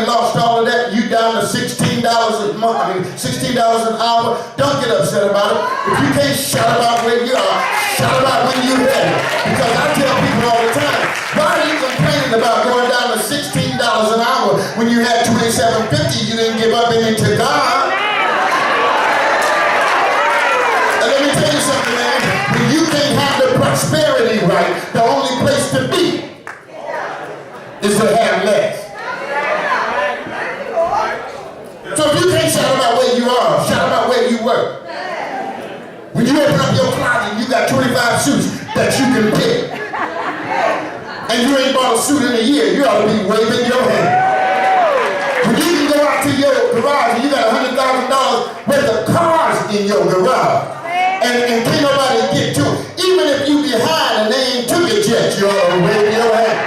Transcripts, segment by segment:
done lost all of that, you down to $16 a month, $16 an hour, don't get upset about it. If you can't shout about where you are, shout about when you're ready. Because I tell people all the time, why are you complaining about going down to $16 an hour when you had $27.50, you didn't give up any to God? And let me tell you something, man. When you can't have the prosperity right, the only place to be is to have less. So if you can't shout about where you are, shout about where you work. When you open up your closet, you got 25 suits that you can pick. And you ain't bought a suit in a year, you ought to be waving your hand. When you can go out to your garage and you got $100,000 worth of cars in your garage, and can't nobody get to it. Even if you behind and they ain't took it yet, you ought to wave your hand.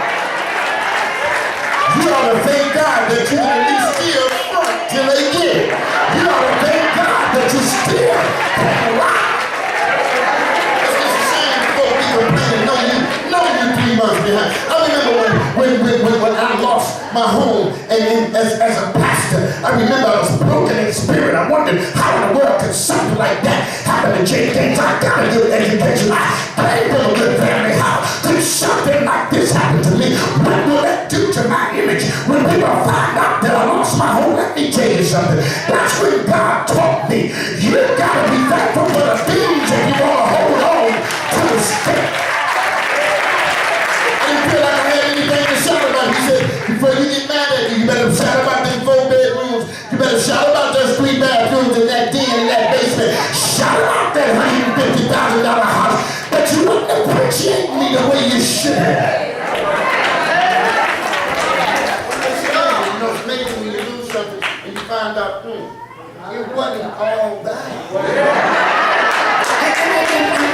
You ought to thank God that you at least still front till they get it. You ought to thank God that you still alive. It's just a shame before people complaining, no, you 3 months behind. I remember when I lost my home and as a pastor, I remember I was broken in spirit. I wondered how in the world could something like that happen to J. Gaines. I got a good education. I came from a good family. How could something like this happen to me? What will that do to my image when people find out that I lost my home? Let me tell you something. That's when God taught me. You gotta be thankful for the things if you want to hold on to the stick. I didn't feel like I had anything to shout about. He said, before you get mad at me, you better shout about them 4 bedrooms. You better shout about those 3 bathrooms in that den in that basement. Shout about that $150,000 house. But you wouldn't appreciate me the way you should have. It's amazing when you lose something and you find out, it wasn't all that.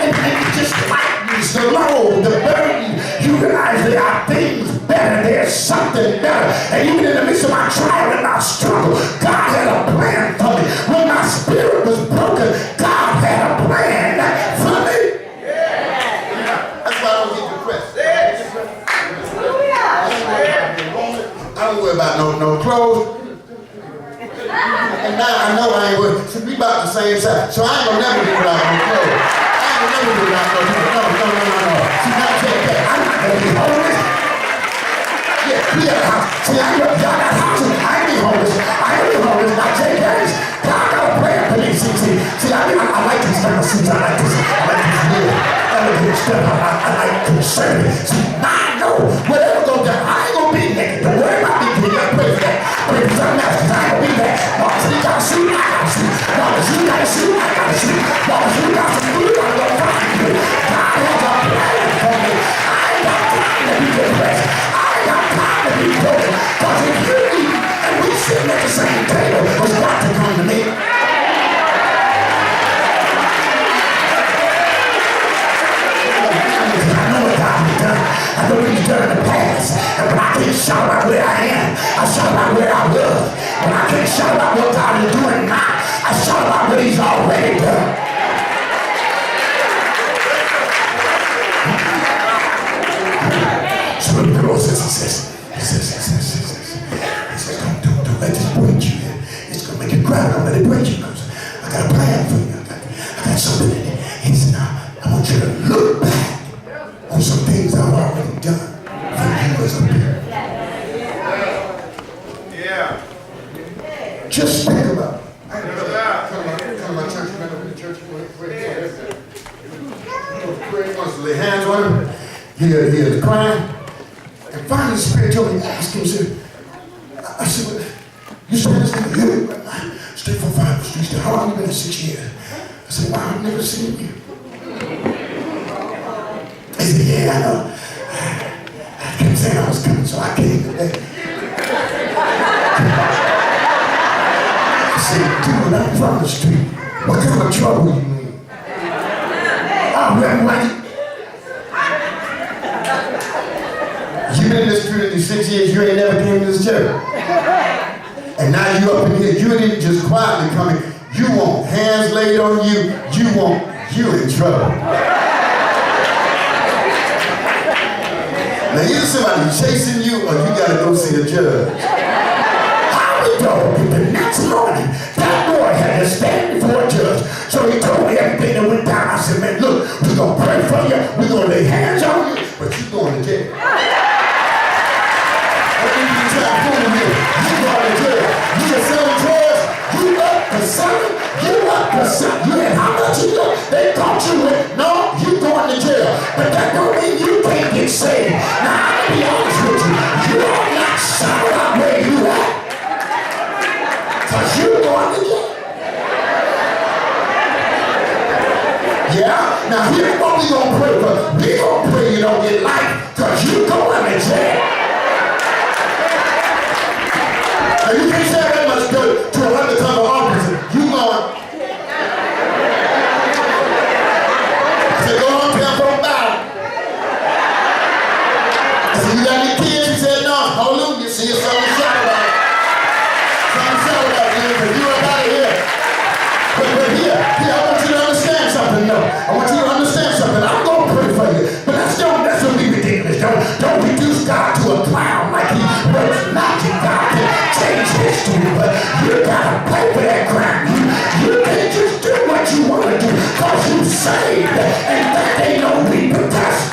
And it just lightens the load, the burden. You realize there are things better. There's something better. And even in the midst of my trial and my struggle, God had a plan for me. When my spirit was broken, God had a plan for me. That's why I don't get depressed. I don't worry about no clothes. And now I know I ain't worried. So we about the same size. So I ain't gonna never be without no clothes. I ain't gonna never be without no clothes. No. See, now take that. I'm not gonna be homeless. Yeah, we got a house. See, y'all got houses. I ain't be homeless. I ain't be homeless. Now take that. God got a plan for me. See, I like these kind of suits. I like this real. I like this stuff. I like concerning. See, now I know whatever goes down, I ain't gonna be naked. Don't worry about me. You gotta pray for that. Pray for something else, because I ain't gonna be that. Long as you got a suit, I got a suit. Long as you got a suit, I got a suit. Long as you got some food, I'm gonna find you. God has a plan for me. I ain't got time to be depressed. I ain't got time to be broken. Because if you eat and we sitting at the same table, it's got to come to me. I know what he's done in the past. And when I can't shout about where I am, I shout about where I was. When I can't shout about what God is doing now, I shout about what he's already done. So when the Lord says, don't let this break you. It's going to make you cry. Don't let it break you. Because I got a plan for you. I got something in it. He said, now, I want you to look back on some things I've already done for you as a parent. Yeah. Just think about it. Come to my church, you remember the church, pray once, lay hands on him. He was crying. And finally the Spirit told me, ask him, I said, well, you said this thing here? Stay for 5 streets. How long have you been in 6 years? I said, wow, I've never seen you. He said, yeah, I know. I kept saying I was coming, so I came today. I said, dude, I'm from the street. What kind of trouble you mean? Oh, Reverend White. You've been in this community 6 years, you ain't never came to this church. And now you up in here, you didn't just quietly come in. You want hands laid on you, you want you in trouble. Now either somebody chasing you or you gotta go see a judge. morning, that boy had to stand before a judge. So he told me everything that went down. I said, man, look, we're going to pray for you. We're going to lay hands on you, but you're going to jail. What do you try to fool you? You're going to jail. You just selling drugs. You up for selling. You up for selling. You had how much you know? They thought you were. No, you're going to jail. But that don't mean you can't get saved. Now, I'm going to be honest with you. You are not shouting out where you at. Because you're going to jail. Yeah? Now here's what we gonna pray for. We gonna pray you don't get life, because you going to jail. Now you can't say that much good to an undercover officer. You going. I said, go on, tell them about it. I said, you got any kids? He said, no. Hallelujah. See, it's something to shout about it. Something to shout about it, because you up out of here. But here, I want you to understand something, though. I want you to understand something. I'm going to pray for you. But that's don't be ridiculous. Don't reduce God to a clown like he works magic. God can change history, but you got to pay for that crime. You can't just do what you want to do because you saved, and that ain't no repercussion.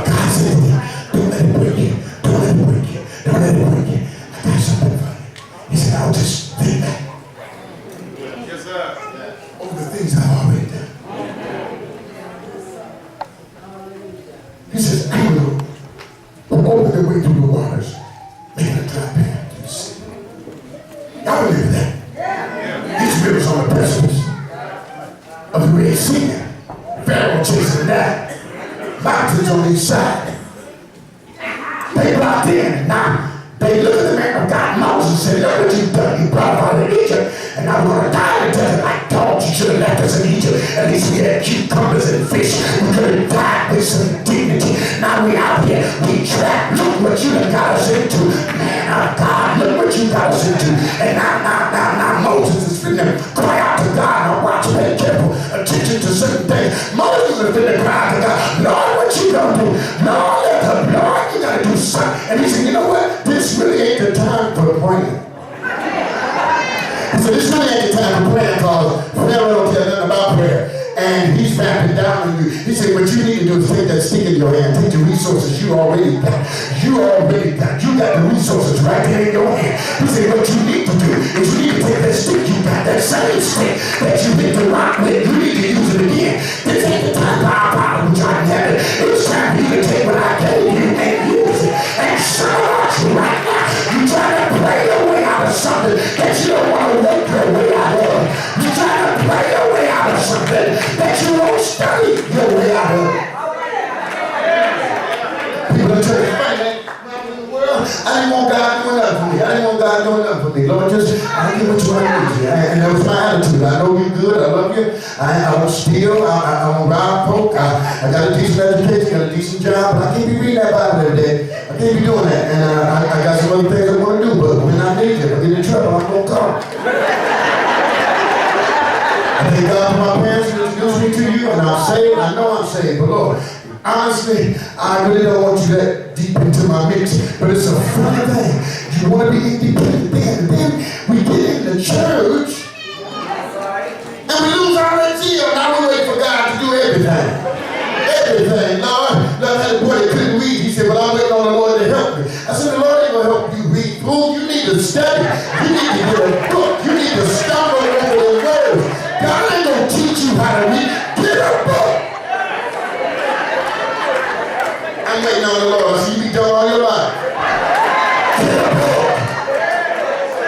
God said, don't let it break you. Don't let it break you. Don't let it break you. I got something for you. He said, I'll just think back. Yes, sir. Yeah. Over the things I've already done. He says, I will open the way through the waters, making a dry path to the sea. Y'all believe that? These rivers on the precipice of the Red Sea. Pharaoh chasing that. Mountains on each side. They blocked in. Now, they look at the man of God, Moses, and said, look what you've done. You brought us out of Egypt, and now we're going to die in the desert like dogs. You should have left us in Egypt. At least we had cucumbers and fish. We could have died with some dignity. Now we out here, we trapped. Look what you done got us into. Man of God, look what you got us into. And now Moses is finna cry out to God. Now watch, pay careful attention to certain things. Moses is finna cry out to God. Lord, what you gonna do? Lord, you gotta do something. And he said, you know what? This really ain't the time for praying. He said, this really ain't the time for praying, because Pharaoh don't tell nothing about prayer. And he's backing down on you. He said, what you need to do is take that stick in your hand, take the resources you already got. You got the resources right there in your hand. He said, what you need to do is you need to take that stick you got, that same stick that you hit the rock with. You need to use it again. This ain't the time for our power to try to have it. It's time for you to take what I gave you and use it and shout out you right now. You try to play your way out of something that you don't want to work your way out of. You try to play your way out of something that you won't study your way out of. People in church, I didn't want God doing nothing for me. I didn't want God doing nothing for me. Lord, just, I give what you want to do. And that was my attitude. I know you're good. I love you. I don't steal. I don't rob folk. I got a decent education, got a decent job, but I can't be reading that Bible every day. I can't be doing that. And I got some other things I want to do, but when I need it, I get in trouble, I'm going to call. I thank God for my parents who introduced me to you, and I'm saved. I know I'm saved, but Lord, honestly, I really don't want you that deep into my mix, but it's a funny thing. You want to be independent then, and then we get in the church, and we lose our that zeal. Now we wait for God to do everything. Everything. Lord, I had a boy that couldn't read. He said, well, I'm waiting on the Lord to help me. I said, the Lord ain't going to help you read. Fool, you need to study. You need to get a book. You need to stumble over the words. God ain't going to teach you how to read. Get a book. I'm waiting on the Lord. So you be done all your life. Get a book.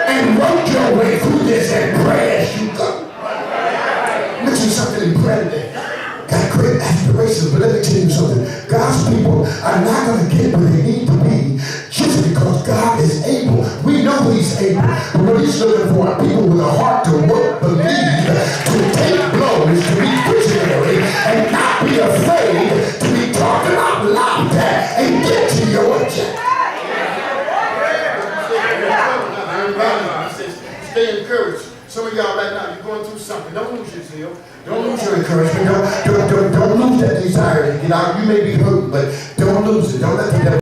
And work your way through this and pray as you go. Mention something in prayer today. Got great aspirations, but let me tell you something. God's people are not going to get where they need to be just because God is able. We know He's able. But what He's looking for are people with a heart to work, believe, to take blows, to be visionary, and not be afraid to be talking out loud and get to your objective. Stay encouraged. Some of y'all right now, you're going through something. Don't lose your zeal. Don't lose your encouragement. Don't lose that desire to get out. You may be hurt, but don't lose it. Don't let the devil